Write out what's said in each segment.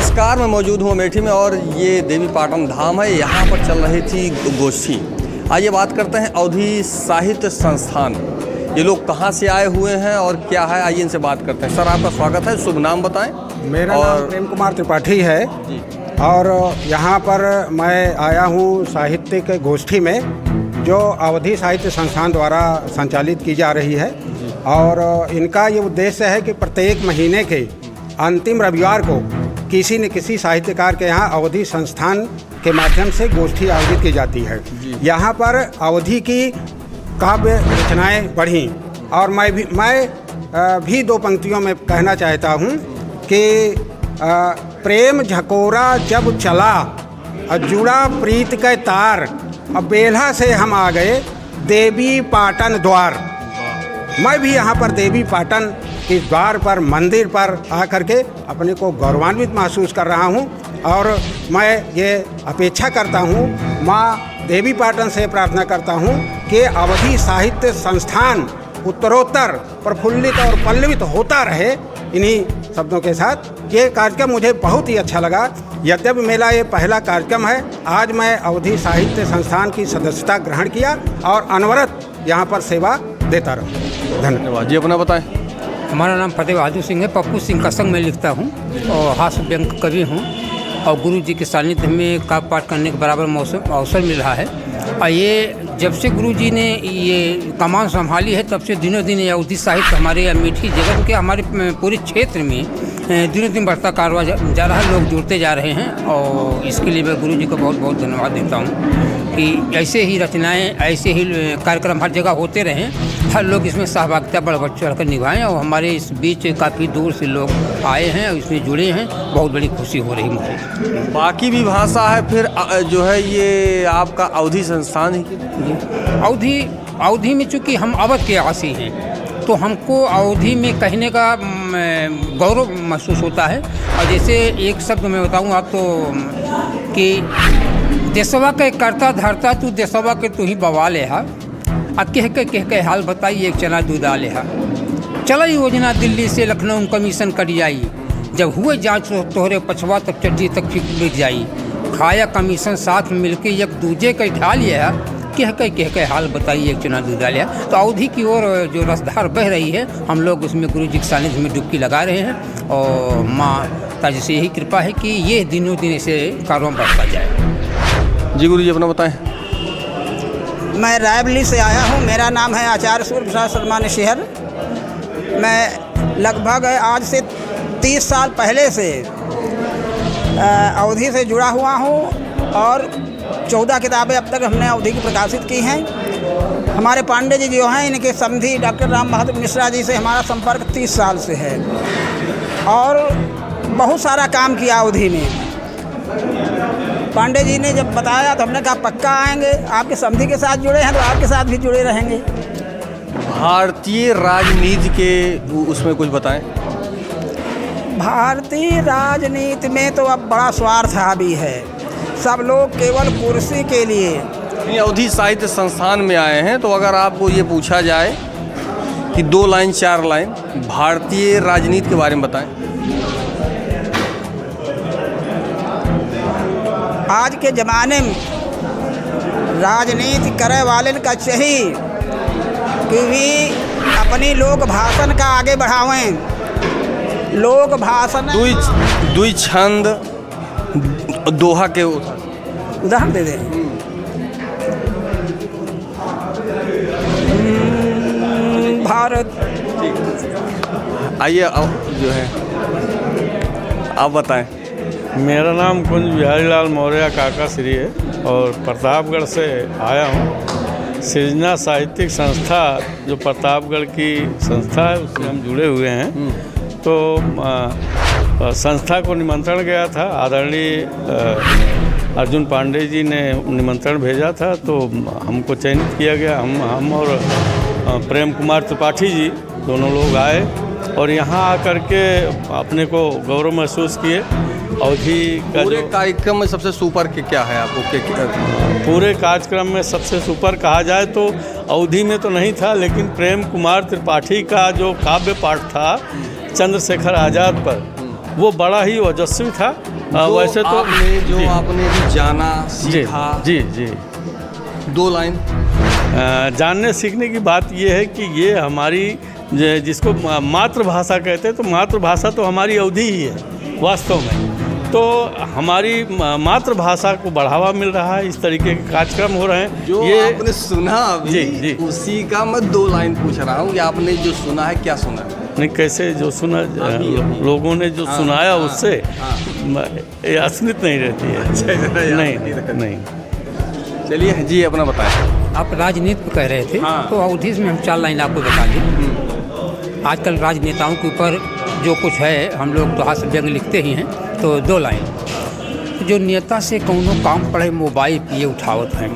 नमस्कार, मैं मौजूद हूँ अमेठी में और ये देवी पाटन धाम है। यहाँ पर चल रही थी गोष्ठी। आइए बात करते हैं अवधी साहित्य संस्थान। ये लोग कहाँ से आए हुए हैं और क्या है, आइए इनसे बात करते हैं। सर, आपका स्वागत है, शुभ नाम बताएं। मेरा नाम प्रेम कुमार त्रिपाठी है और यहाँ पर मैं आया हूँ साहित्यिक गोष्ठी में जो अवधी साहित्य संस्थान द्वारा संचालित की जा रही है। और इनका ये उद्देश्य है कि प्रत्येक महीने के अंतिम रविवार को किसी न किसी साहित्यकार के यहाँ अवधी संस्थान के माध्यम से गोष्ठी आयोजित की जाती है। यहाँ पर अवधी की काव्य रचनाएँ बढ़ी और मैं भी दो पंक्तियों में कहना चाहता हूँ कि प्रेम झकोरा जब चला जुड़ा प्रीत के तार, अब बेल्हा से हम आ गए देवी पाटन द्वार। मैं भी यहाँ पर देवी पाटन के द्वार पर, मंदिर पर आकर के अपने को गौरवान्वित महसूस कर रहा हूँ और मैं ये अपेक्षा करता हूँ, माँ देवी पाटन से प्रार्थना करता हूँ कि अवधी साहित्य संस्थान उत्तरोत्तर प्रफुल्लित और पल्लवित होता रहे। इन्हीं शब्दों के साथ ये कार्यक्रम मुझे बहुत ही अच्छा लगा। यद्यपि मेरा ये पहला कार्यक्रम है, आज मैं अवधी साहित्य संस्थान की सदस्यता ग्रहण किया और अनवरत यहाँ पर सेवा देता रहूँ। धन्यवाद जी। अपना बताएं। हमारा नाम फतेह बहादुर सिंह है। पप्पू सिंह का संग में लिखता हूँ और हास्य व्यंग कवि हूँ और गुरु जी के सानिध्य में काव्य पाठ करने के बराबर अवसर मिल रहा है। और ये जब से गुरु जी ने ये कमान संभाली है तब से दिनों दिन अवधी साहित्य हमारे अमेठी जगत के, हमारे पूरे क्षेत्र में दिनों दिन बढ़ता कारवा जा रहा है। लोग जुड़ते जा रहे हैं और इसके लिए मैं गुरु जी को बहुत बहुत धन्यवाद देता हूँ कि ऐसे ही रचनाएँ, ऐसे ही कार्यक्रम हर जगह होते रहें, हर लोग इसमें सहभागिता बढ़ चढ़ कर निभाएँ। और हमारे इस बीच काफ़ी दूर से लोग आए हैं और इसमें जुड़े हैं, बहुत बड़ी खुशी हो रही मुझे। बाकी भी भाषा है फिर जो है ये आपका अवधी संस्थान ही अवधी में चूँकि हम अवध के आवासी हैं तो हमको अवधी में कहने का गौरव महसूस होता है। और जैसे एक शब्द मैं बताऊँ आपको कि देशवा के करता धरता तू देशवा के तू ही बवाले हा, अब कह के हाल बताई एक चना दूधा ले हा। चला योजना दिल्ली से लखनऊ कमीशन कर जाई, जब हुए जांच तोहरे पछवा तक चड्डी तक बिक जाई। खाया कमीशन साथ मिलके एक दूजे के ढाल लिया, कह के हाल बताइए एक चुना दूधा लिया। तो अवधी की ओर जो रसधार बह रही है, हम लोग उसमें गुरु जी के सानिध्य में डुबकी लगा रहे हैं और माँ ताजी से यही कृपा है कि ये दिनों दिन ऐसे कारों बढ़ता जाए। जी गुरु जी, अपना बताएं। मैं रायबली से आया हूँ। मेरा नाम है आचार्य सूर्य प्रसाद शर्मा निशिहर। मैं लगभग आज से 30 साल पहले से अवधी से जुड़ा हुआ हूँ और 14 किताबें अब तक हमने अवधी की प्रकाशित की हैं। हमारे पांडे जी जो हैं, इनके समधी डॉक्टर राम बहादुर मिश्रा जी से हमारा संपर्क 30 साल से है और बहुत सारा काम किया अवधी में। पांडे जी ने जब बताया तो हमने कहा पक्का आएंगे, आपके समधी के साथ जुड़े हैं तो आपके साथ भी जुड़े रहेंगे। भारतीय राजनीति के उसमें कुछ बताएं। भारतीय राजनीति में तो अब बड़ा स्वार्थ हावी है, सब लोग केवल कुर्सी के लिए। अवधी साहित्य संस्थान में आए हैं तो अगर आपको ये पूछा जाए कि 2 लाइन 4 लाइन भारतीय राजनीति के बारे में बताएं। आज के ज़माने में राजनीति करे वाले का चाहिए कि भी अपनी लोक भाषण का आगे बढ़ावें। लोक भाषण दुई छंद दोहा के उदाहरण दे दें। भारत। आइए जो है आप बताएं। मेरा नाम कुंज बिहारी लाल मौर्य काका श्री है और प्रतापगढ़ से आया हूँ। सृजना साहित्यिक संस्था जो प्रतापगढ़ की संस्था है उससे हम जुड़े हुए हैं। तो संस्था को निमंत्रण गया था, आदरणीय अर्जुन पांडे जी ने निमंत्रण भेजा था तो हमको चयनित किया गया। हम और प्रेम कुमार त्रिपाठी जी दोनों लोग आए और यहाँ आकर के अपने को गौरव महसूस किए। अवधी का पूरे कार्यक्रम में सबसे सुपर क्या है आपको? पूरे कार्यक्रम में सबसे सुपर कहा जाए तो अवधी में तो नहीं था, लेकिन प्रेम कुमार त्रिपाठी का जो काव्य पाठ था चंद्रशेखर आज़ाद पर, वो बड़ा ही ओजस्वी था वैसे तो आपने जो जी, आपने भी जाना जी सीखा, जी जी 2 लाइन। जानने सीखने की बात ये है कि ये हमारी जिसको मातृभाषा कहते हैं, तो मातृभाषा तो हमारी अवधी ही है वास्तव में। तो हमारी मातृभाषा को बढ़ावा मिल रहा है, इस तरीके के कार्यक्रम हो रहे हैं। जो ये आपने सुना अभी, जी, जी। उसी का मैं 2 लाइन पूछ रहा हूँ कि आपने जो सुना है क्या सुना है? नहीं, कैसे जो सुना अभी। लोगों ने जो हाँ, सुनाया हाँ, उससे हाँ। ये असलियत नहीं रहती है। नहीं नहीं। चलिए जी, अपना बताएं। आप राजनीति पे कह रहे थे, हाँ। तो अवधि में हम 4 लाइन आपको बता दें। आजकल राजनेताओं के ऊपर जो कुछ है, हम लोग तो हास्य व्यंग लिखते ही हैं, तो 2 लाइन। जो नेता से कौनो काम पड़े मोबाइल पिए उठावत हैं,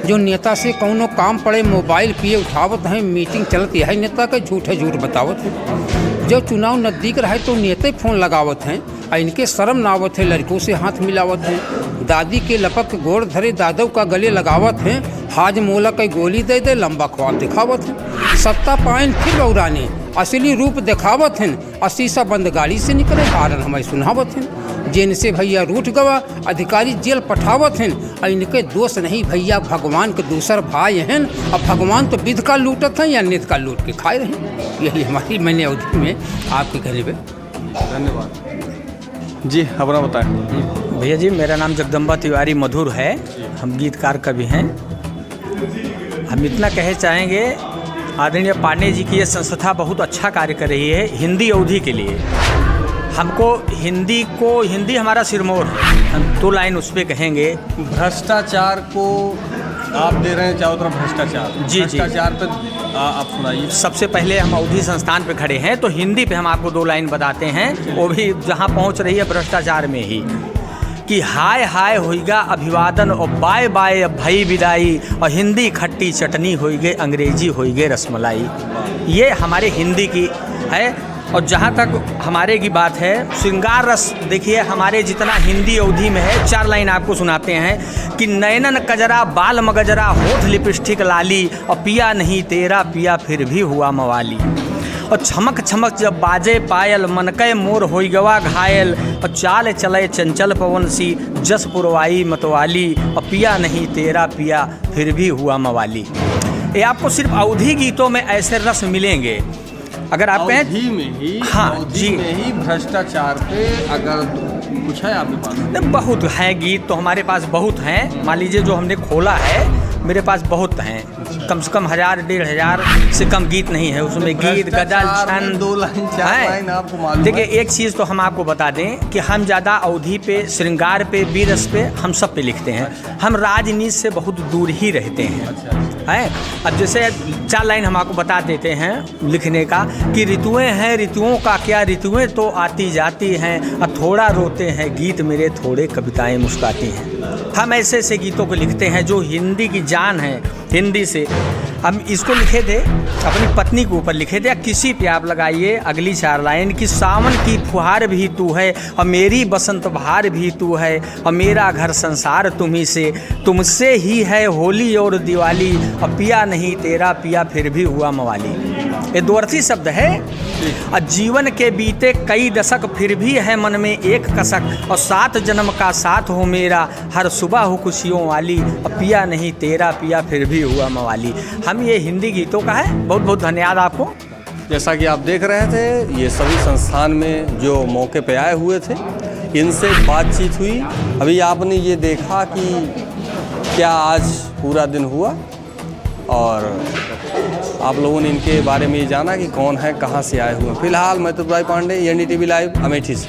जो नेता से कौनो काम पड़े मोबाइल पिए उठावत हैं, मीटिंग चलती है नेता के झूठ बतावत है। जो चुनाव नज़दीक रहे तो नेता फ़ोन लगावत हैं, और इनके शर्म ना आवत है, लड़कों से हाथ मिलावत हैं। दादी के लपक गोड़ धरे दादव का गले लगावत हैं, हाजमोला की गोली दे दे लंबा ख्वाब दिखावत हैं। सत्ता पाइन फिर बौराने असली रूप दिखावत हैं, और शीशा बंद गाड़ी से निकले हारन हमें सुनावत हैं। जेन से भैया रूठ गवा अधिकारी जेल पठावत हैं, और इनके दोस्त नहीं भैया भगवान के दूसर भाई हैं, और भगवान तो विध का लूटत हैं या नित का लूट के खाए रहे। यही हमारी मैंने अवधि में आपके कहने पे। धन्यवाद जी, अपना बताएं। भैया जी, मेरा नाम जगदम्बा तिवारी मधुर है, हम गीतकार कवि हैं। हम इतना कहे चाहेंगे, आदरणीय पांडे जी की ये संस्था बहुत अच्छा कार्य कर रही है हिंदी अवधि के लिए। हमको हिंदी हमारा सिरमौर है, हम 2 लाइन उस पर कहेंगे। भ्रष्टाचार को आप दे रहे हैं चारों तरफ भ्रष्टाचार। जी, जी। भ्रष्टाचार पे आप सुनाइए। सबसे पहले हम अवधि संस्थान पे खड़े हैं, तो हिंदी पे हम आपको 2 लाइन बताते हैं, वो भी जहाँ पहुँच रही है भ्रष्टाचार में ही, कि हाय हाय होइगा अभिवादन और बाय बाय अब भई विदाई, और हिंदी खट्टी चटनी होइगे अंग्रेजी होइगे रसमलाई। ये हमारे हिंदी की है। और जहाँ तक हमारे की बात है, श्रृंगार रस देखिए हमारे जितना हिंदी अवधि में है, 4 लाइन आपको सुनाते हैं कि नैनन कजरा बाल मगजरा होठ लिपस्टिक लाली, और पिया नहीं तेरा पिया फिर भी हुआ मवाली। और छमक छमक जब बाजे पायल मनकै मोर होई गवा घायल, और चाल चले चंचल पवन सी जस पुरवाई मतवाली, और पिया नहीं तेरा पिया फिर भी हुआ मवाली। ये आपको सिर्फ अवधि गीतों में ऐसे रस मिलेंगे। अगर आप कहें अवधि में ही, हाँ, अवधि जी। में ही भ्रष्टाचार पे अगर कुछ है आपके पास? बहुत हैं गीत, तो हमारे पास बहुत हैं। मान लीजिए जो हमने खोला है, मेरे पास बहुत हैं, कम से कम 1000-1500 से कम गीत नहीं है उसमें। गीत गजल छंद 2 लाइन 4 लाइन आपको मालूम है? देखिए, एक चीज़ तो हम आपको बता दें कि हम ज़्यादा अवधि पे, श्रृंगार पे, बीरस पे, हम सब पे लिखते हैं। हम राजनीति से बहुत दूर ही रहते हैं। हैं अब जैसे 4 लाइन हम आपको बता देते हैं लिखने का, कि ऋतुएं हैं ऋतुओं का क्या, ऋतुएं तो आती जाती हैं, अब थोड़ा रोते हैं गीत मेरे थोड़े कविताएं मुस्काती हैं। हम ऐसे ऐसे गीतों को लिखते हैं जो हिंदी की जान है। हिंदी से हम इसको लिखे थे, अपनी पत्नी के ऊपर लिखे थे। किसी पे आप लगाइए अगली 4 लाइन कि सावन की फुहार भी तू है, और मेरी बसंत बहार भी तू है, और मेरा घर संसार तुम्ही से, तुमसे ही है होली और दिवाली, और पिया नहीं तेरा पिया फिर भी हुआ मवाली। ये 2 अर्थी शब्द है। और जीवन के बीते कई दशक फिर भी है मन में एक कसक, और 7 जन्म का साथ हो मेरा हर सुबह हो खुशियों वाली, और पिया नहीं तेरा पिया फिर भी हुआ मवाली। हम ये हिंदी गीतों का है। बहुत बहुत धन्यवाद आपको। जैसा कि आप देख रहे थे, ये सभी संस्थान में जो मौके पे आए हुए थे, इनसे बातचीत हुई। अभी आपने ये देखा कि क्या आज पूरा दिन हुआ, और आप लोगों ने इनके बारे में ये जाना कि कौन है, कहाँ से आए हुए हैं। फिलहाल मैं तो भाई पांडे, NDTV लाइव अमेठी से।